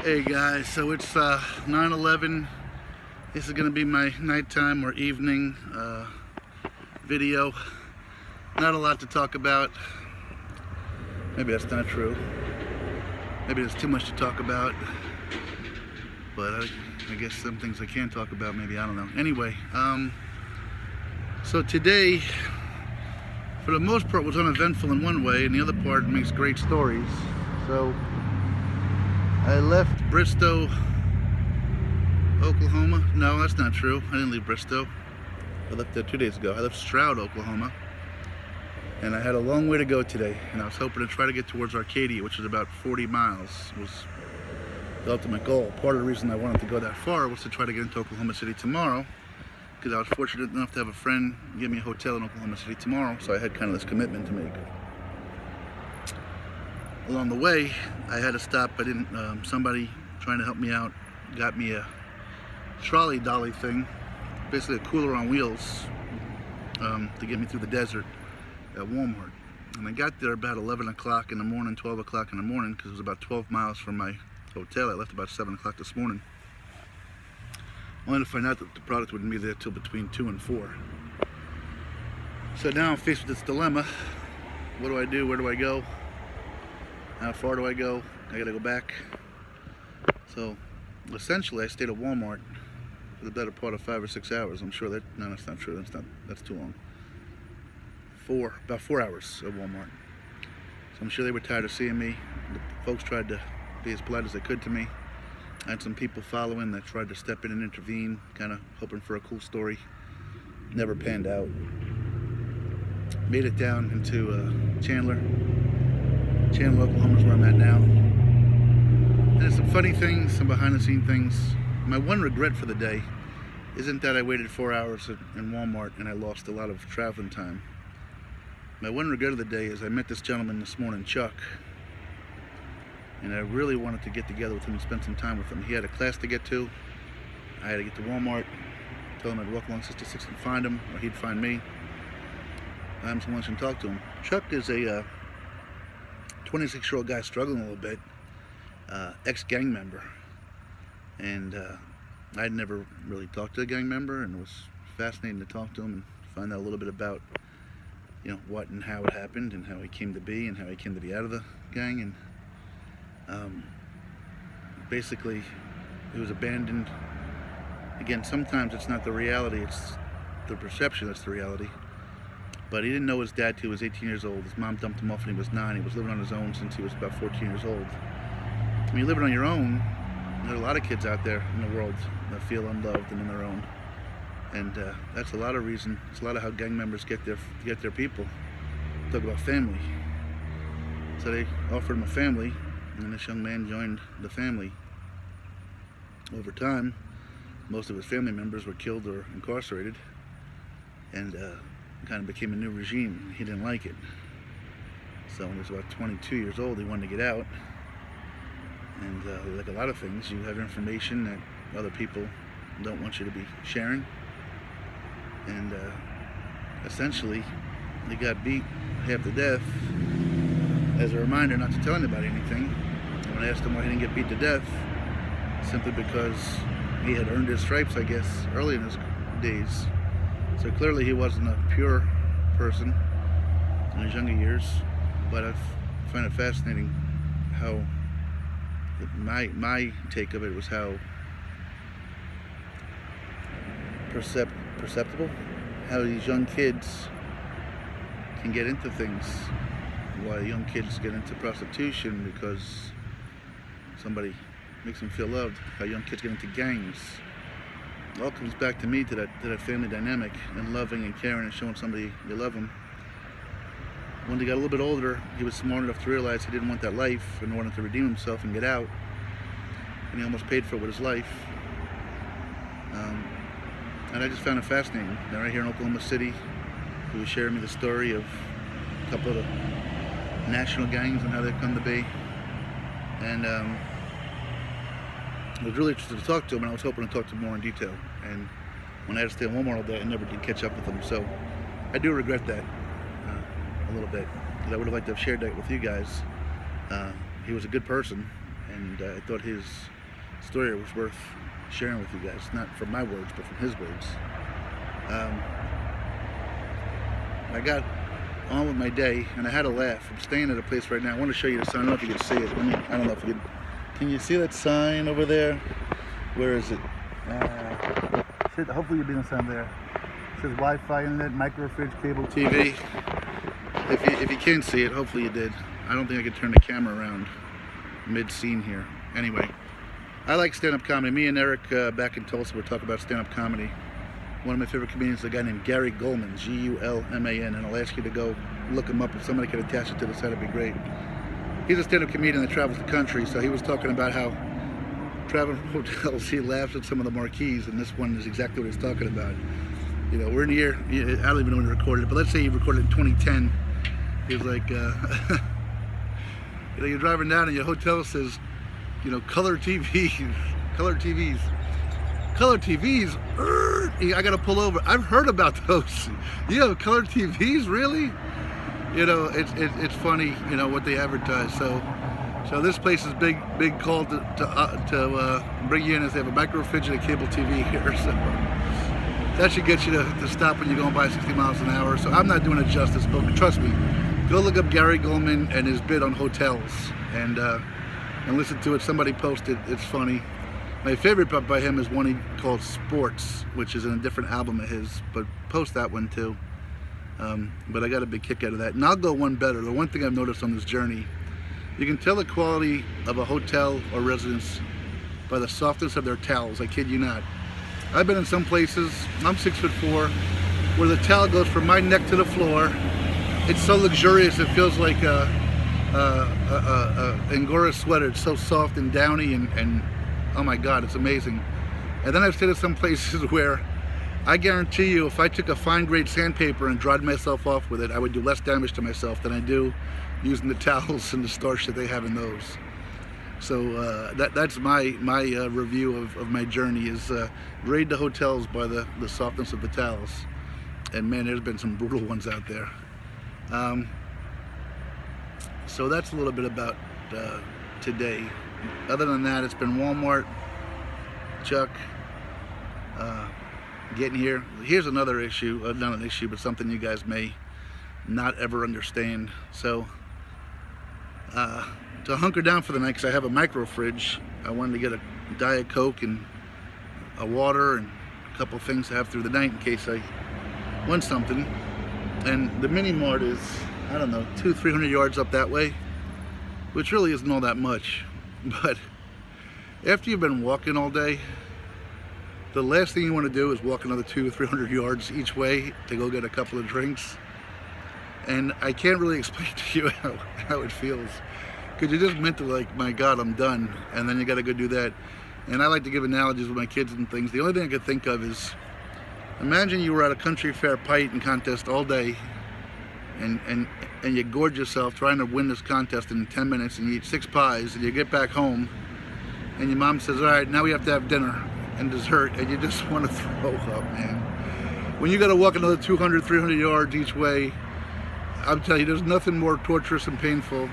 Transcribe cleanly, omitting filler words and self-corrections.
Hey guys, so it's 9/11. This is going to be my nighttime or evening video. Not a lot to talk about. Maybe that's not true. Maybe there's too much to talk about. But I guess some things I can't talk about, maybe, I don't know. Anyway, so today, for the most part, was uneventful in one way, and the other part makes great stories. So I left Bristow, Oklahoma. No, that's not true. I didn't leave Bristow. I left there 2 days ago. I left Stroud, Oklahoma. And I had a long way to go today. And I was hoping to try to get towards Arcadia, which is about 40 miles, was the ultimate goal. Part of the reason I wanted to go that far was to try to get into Oklahoma City tomorrow, because I was fortunate enough to have a friend give me a hotel in Oklahoma City tomorrow, so I had kind of this commitment to make. Along the way, I had to stop. Somebody trying to help me out got me a trolley dolly thing, basically a cooler on wheels, to get me through the desert at Walmart. And I got there about 11 o'clock in the morning, 12 o'clock in the morning, because it was about 12 miles from my hotel. I left about 7 o'clock this morning, only to find out that the product wouldn't be there till between 2 and 4. So now I'm faced with this dilemma. What do I do? Where do I go? How far do I go? I gotta go back. So essentially I stayed at Walmart for the better part of 5 or 6 hours. I'm sure no, that's not true. That's too long. About 4 hours at Walmart. So I'm sure they were tired of seeing me. The folks tried to be as polite as they could to me. I had some people following that tried to step in and intervene, kind of hoping for a cool story. Never panned out. Made it down into Chandler, Oklahoma is where I'm at now. And there's some funny things, some behind the scene things. My one regret for the day isn't that I waited 4 hours in Walmart and I lost a lot of traveling time. My one regret of the day is I met this gentleman this morning, Chuck, and I really wanted to get together with him and spend some time with him. He had a class to get to. I had to get to Walmart, tell him I'd walk along 66 and find him, or he'd find me. I had some lunch and talk to him. Chuck is a 26-year-old guy struggling a little bit, ex-gang member, and I'd never really talked to a gang member, and it was fascinating to talk to him and find out a little bit about, what and how it happened, and how he came to be, and how he came to be out of the gang. And basically, he was abandoned. Again, sometimes it's not the reality, it's the perception that's the reality. But he didn't know his dad till he was 18 years old. His mom dumped him off when he was 9. He was living on his own since he was about 14 years old. When you're living on your own, there are a lot of kids out there in the world that feel unloved and on their own. And that's a lot of reason. It's a lot of how gang members get their people. Talk about family. So they offered him a family, and this young man joined the family. Over time, most of his family members were killed or incarcerated, and kind of became a new regime. He didn't like it. So when he was about 22 years old, he wanted to get out. And like a lot of things, you have information that other people don't want you to be sharing. And essentially, he got beat half to death as a reminder not to tell anybody anything. And when I asked him why he didn't get beat to death, simply because he had earned his stripes, I guess, early in his days. So clearly he wasn't a pure person in his younger years, but I find it fascinating how my take of it was how perceptible how these young kids can get into things. Why young kids get into prostitution because somebody makes them feel loved. How young kids get into gangs. It all comes back to me, to that family dynamic, and loving and caring and showing somebody you love them. When he got a little bit older, he was smart enough to realize he didn't want that life and wanted to redeem himself and get out. And he almost paid for it with his life. And I just found it fascinating. Now right here in Oklahoma City, he was sharing me the story of a couple of the national gangs and how they've come to be. And I was really interested to talk to him, and I was hoping to talk to him more in detail. And when I had to stay in Walmart all day, I never did catch up with him. So I do regret that a little bit, because I would have liked to have shared that with you guys. He was a good person, and I thought his story was worth sharing with you guys. Not from my words, but from his words. I got on with my day, and I had a laugh. I'm staying at a place right now. I want to show you the sign. I don't know if you can see it. I don't know if you can you see that sign over there? Where is it? Hopefully you're being sign there. It says Wi-Fi, internet, micro fridge, cable TV. If you can't see it, hopefully you did. I don't think I could turn the camera around mid-scene here. Anyway, I like stand-up comedy. Me and Eric back in Tulsa were talking about stand-up comedy. One of my favorite comedians is a guy named Gary Gulman, G-U-L-M-A-N, and I'll ask you to go look him up. If somebody could attach it to the site, it'd be great. He's a stand-up comedian that travels the country, so he was talking about how traveling from hotels, he laughs at some of the marquees, and this one is exactly what he's talking about. You know, we're in the year, I don't even know when he recorded it, but let's say he recorded it in 2010. He was like, you know, you're driving down and your hotel says, you know, color TVs, color TVs. Color TVs, I gotta pull over. I've heard about those. You have color TVs, really? You know, it's funny, you know, what they advertise. So this place is big call to bring you in, as they have a micro fridge and a cable TV here. So that should get you to stop when you're going by 60 miles an hour. So I'm not doing it justice, but trust me, go look up Gary Gulman and his bid on hotels and listen to it. Somebody posted. It's funny. My favorite part by him is one he called Sports, which is in a different album of his, but post that one too. But I got a big kick out of that. And I'll go one better. The one thing I've noticed on this journey, you can tell the quality of a hotel or residence by the softness of their towels. I kid you not. I've been in some places, I'm 6'4", where the towel goes from my neck to the floor. It's so luxurious, it feels like a Angora sweater. It's so soft and downy and oh my God, it's amazing. And then I've stayed at some places where I guarantee you if I took a fine grade sandpaper and dried myself off with it, I would do less damage to myself than I do using the towels and the starch that they have in those. So that's my review of my journey is grade the hotels by the softness of the towels. And man, there's been some brutal ones out there. So that's a little bit about today. Other than that, it's been Walmart, Chuck, getting here. Here's another issue, not an issue, but something you guys may not ever understand. So to hunker down for the night, because I have a micro fridge, I wanted to get a Diet Coke and a water and a couple things to have through the night in case I want something. And the mini mart is, I don't know, 200-300 yards up that way, which really isn't all that much. But after you've been walking all day, the last thing you want to do is walk another 200-300 yards each way to go get a couple of drinks. And I can't really explain to you how it feels, because you just mentally like, my God, I'm done, and then you got to go do that. And I like to give analogies with my kids and things. The only thing I could think of is, imagine you were at a country fair pie eating contest all day, and you gorge yourself trying to win this contest in 10 minutes, and you eat 6 pies, and you get back home, and your mom says, all right, now we have to have dinner and dessert, and you just want to throw up, man. When you got to walk another 200-300 yards each way, I'm telling you, there's nothing more torturous and painful